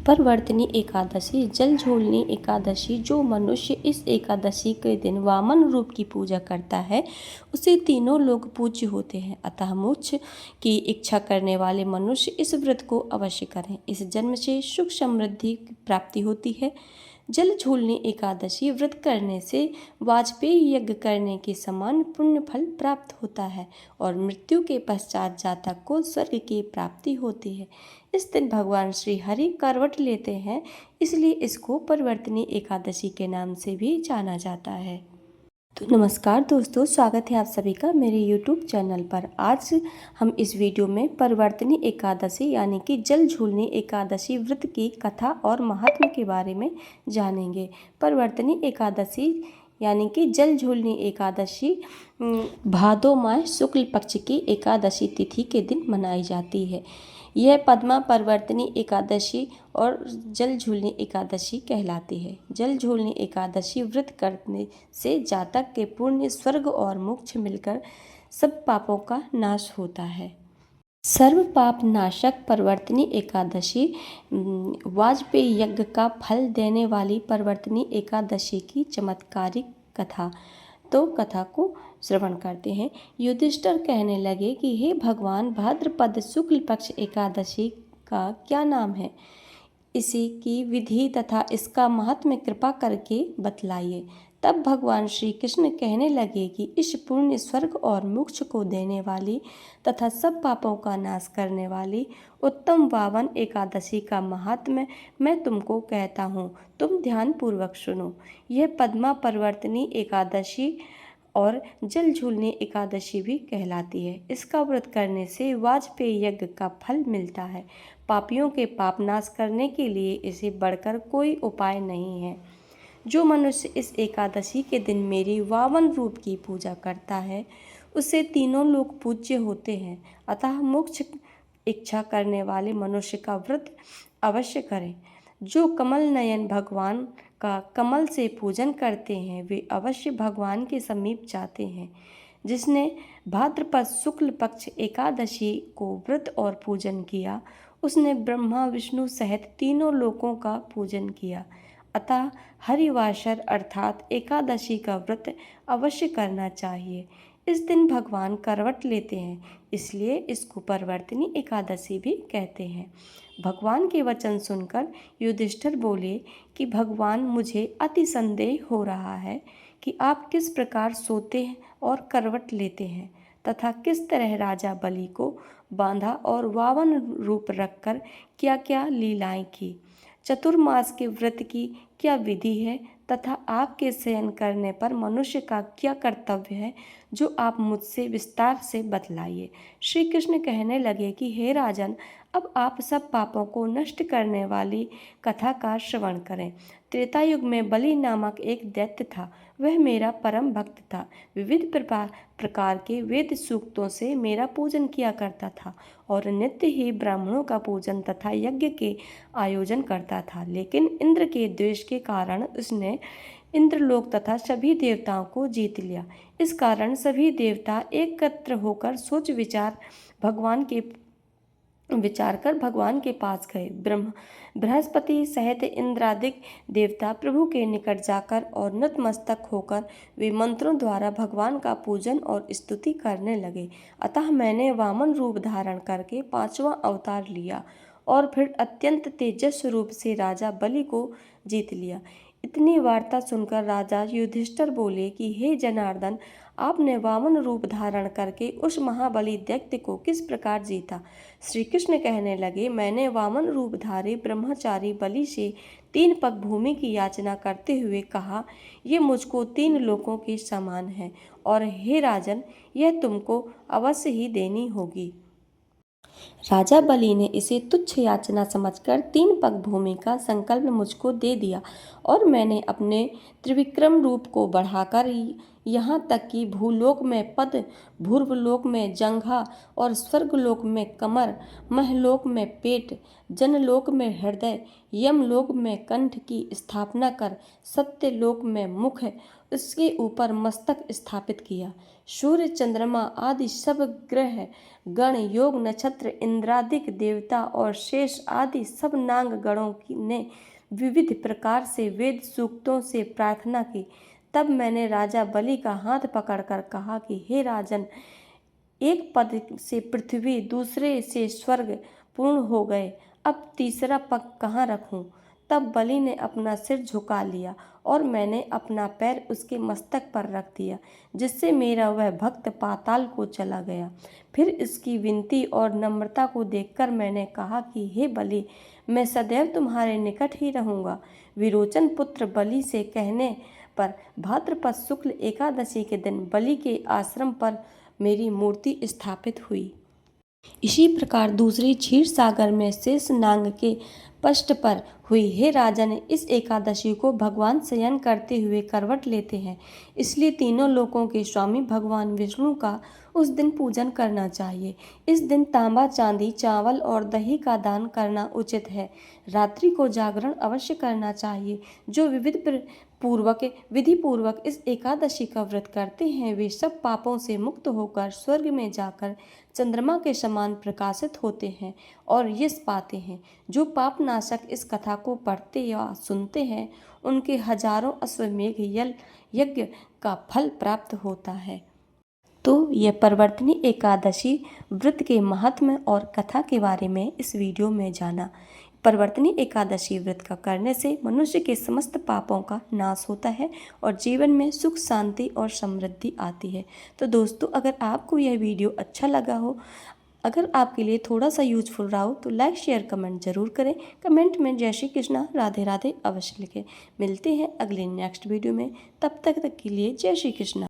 परवर्तनी एकादशी जल झूलनी एकादशी। जो मनुष्य इस एकादशी के दिन वामन रूप की पूजा करता है उसे तीनों लोग पूज्य होते हैं। अतः मोक्ष की इच्छा करने वाले मनुष्य इस व्रत को अवश्य करें। इस जन्म से सुख समृद्धि की प्राप्ति होती है। जल झूलनी एकादशी व्रत करने से वाजपेयी यज्ञ करने के समान पुण्य फल प्राप्त होता है और मृत्यु के पश्चात जातक को स्वर्ग की प्राप्ति होती है। इस दिन भगवान श्री हरि करवट लेते हैं, इसलिए इसको परिवर्तनी एकादशी के नाम से भी जाना जाता है। तो नमस्कार दोस्तों, स्वागत है आप सभी का मेरे YouTube चैनल पर। आज हम इस वीडियो में परिवर्तनी एकादशी यानी कि जल झूलनी एकादशी व्रत की कथा और महात्म्य के बारे में जानेंगे। परिवर्तनी एकादशी यानी कि जल झूलनी एकादशी भादो माह शुक्ल पक्ष की एकादशी तिथि के दिन मनाई जाती है। यह पद्मा परिवर्तनी एकादशी और जल झूलनी एकादशी कहलाती है। जल झूलनी एकादशी व्रत करने से जातक के पुण्य, स्वर्ग और मोक्ष मिलकर सब पापों का नाश होता है। सर्व पाप नाशक परिवर्तनी एकादशी वाजपेयी यज्ञ का फल देने वाली परिवर्तनी एकादशी की चमत्कारिक कथा। तो कथा को श्रवण करते हैं। युधिष्ठिर कहने लगे कि हे भगवान, भाद्रपद शुक्ल पक्ष एकादशी का क्या नाम है? इसी की विधि तथा इसका महात्म्य कृपा करके बतलाइए। तब भगवान श्री कृष्ण कहने लगे कि इस पुण्य, स्वर्ग और मोक्ष को देने वाली तथा सब पापों का नाश करने वाली उत्तम वामन एकादशी का महात्म्य मैं तुमको कहता हूँ। तुम ध्यान पूर्वक सुनो। यह पद्मा परिवर्तनी एकादशी और जल झूलनी एकादशी भी कहलाती है। इसका व्रत करने से वाजपेयी यज्ञ का फल मिलता है। पापियों के पाप नाश करने के लिए इसे बढ़कर कोई उपाय नहीं है। जो मनुष्य इस एकादशी के दिन मेरी वामन रूप की पूजा करता है उसे तीनों लोग पूज्य होते हैं। अतः मोक्ष इच्छा करने वाले मनुष्य का व्रत अवश्य करें। जो कमल नयन भगवान का कमल से पूजन करते हैं वे अवश्य भगवान के समीप जाते हैं। जिसने भाद्रपद शुक्ल पक्ष एकादशी को व्रत और पूजन किया उसने ब्रह्मा विष्णु सहित तीनों लोकों का पूजन किया। अतः हरिवासर अर्थात एकादशी का व्रत अवश्य करना चाहिए। इस दिन भगवान करवट लेते हैं, इसलिए इसको परिवर्तनी एकादशी भी कहते हैं। भगवान के वचन सुनकर युधिष्ठिर बोले कि भगवान, मुझे अति संदेह हो रहा है कि आप किस प्रकार सोते हैं और करवट लेते हैं तथा किस तरह राजा बलि को बांधा और वामन रूप रखकर क्या क्या लीलाएं की। चतुर्मास के व्रत की क्या विधि है तथा आपके शयन करने पर मनुष्य का क्या कर्तव्य है, जो आप मुझसे विस्तार से बतलाइए। श्री कृष्ण कहने लगे कि हे राजन, अब आप सब पापों को नष्ट करने वाली कथा का श्रवण करें। त्रेता युग में बलि नामक एक दैत्य था। वह मेरा परम भक्त था। विविध प्रकार के वेद सूक्तों से मेरा पूजन किया करता था और नित्य ही ब्राह्मणों का पूजन तथा यज्ञ के आयोजन करता था। लेकिन इंद्र के द्वेष के कारण उसने इंद्रलोक तथा सभी देवताओं को जीत लिया। इस कारण सभी देवता एकत्र होकर सोच विचार कर भगवान के पास गए। बृहस्पति सहित इंद्रादिक देवता प्रभु के निकट जाकर और नतमस्तक होकर वे मंत्रों द्वारा भगवान का पूजन और स्तुति करने लगे। अतः मैंने वामन रूप धारण करके 5वां अवतार लिया और फिर अत्यंत तेजस्वी रूप से राजा बलि को जीत लिया। इतनी वार्ता सुनकर राजा युधिष्ठिर बोले कि हे जनार्दन, आपने वामन रूप धारण करके उस महाबली दैत्य को किस प्रकार जीता? श्री कृष्ण कहने लगे, मैंने वामन रूपधारी ब्रह्मचारी बलि से 3 पग भूमि की याचना करते हुए कहा, ये मुझको 3 लोकों के समान है और हे राजन, यह तुमको अवश्य ही देनी होगी। राजा बलि ने इसे तुच्छ याचना समझकर 3 पग भूमि का संकल्प मुझको दे दिया और मैंने अपने त्रिविक्रम रूप को बढ़ाकर यहाँ तक कि भूलोक में पद, भूर्वलोक में जंघा और स्वर्गलोक में कमर, महलोक में पेट, जनलोक में हृदय, यमलोक में कंठ की स्थापना कर सत्यलोक में मुख, उसके ऊपर मस्तक स्थापित किया। सूर्य, चंद्रमा आदि सब ग्रह गण, योग, नक्षत्र, इंद्रादिक देवता और शेष आदि सब नाग गणों ने विविध प्रकार से वेद सूक्तों से प्रार्थना की। तब मैंने राजा बलि का हाथ पकड़कर कहा कि हे राजन, एक पद से पृथ्वी, दूसरे से स्वर्ग पूर्ण हो गए, अब तीसरा पग कहाँ रखूं? तब बलि ने अपना सिर झुका लिया और मैंने अपना पैर उसके मस्तक पर रख दिया, जिससे मेरा वह भक्त पाताल को चला गया। फिर इसकी विनती और नम्रता को देखकर मैंने कहा कि हे बलि, मैं सदैव तुम्हारे निकट ही रहूँगा। विरोचन पुत्र बलि से कहने पर भाद्रपद शुक्ल एकादशी के दिन बलि के आश्रम पर मेरी मूर्ति स्थापित हुई। इसी प्रकार दूसरी क्षीर सागर में शेष नाग के पृष्ठ पर हुई। हे राजन, इस एकादशी को भगवान शयन करते हुए करवट लेते हैं, इसलिए तीनों लोकों के स्वामी भगवान विष्णु का उस दिन पूजन करना चाहिए। इस दिन तांबा, चांदी, चावल और दही का दान करना उचित है। रात्रि को जागरण अवश्य करना चाहिए। जो विधि पूर्वक इस एकादशी का व्रत करते हैं, वे सब पापों से मुक्त होकर स्वर्ग में जाकर चंद्रमा के समान प्रकाशित होते हैं और यश पाते हैं। जो पाप नाशक इस कथा को पढ़ते या सुनते हैं, उनके हजारों अश्वमेघ यज्ञ का फल प्राप्त होता है। तो यह परवर्तनी एकादशी व्रत के महात्म्य और कथा के बारे में इस वीडियो में जाना। परवर्तनी एकादशी व्रत का करने से मनुष्य के समस्त पापों का नाश होता है और जीवन में सुख, शांति और समृद्धि आती है। तो दोस्तों, अगर आपको यह वीडियो अच्छा लगा हो, अगर आपके लिए थोड़ा सा यूजफुल रहा हो, तो लाइक, शेयर, कमेंट जरूर करें। कमेंट में जय श्री कृष्णा, राधे राधे अवश्य लिखें। मिलते हैं अगले नेक्स्ट वीडियो में। तब तक के लिए जय श्री कृष्णा।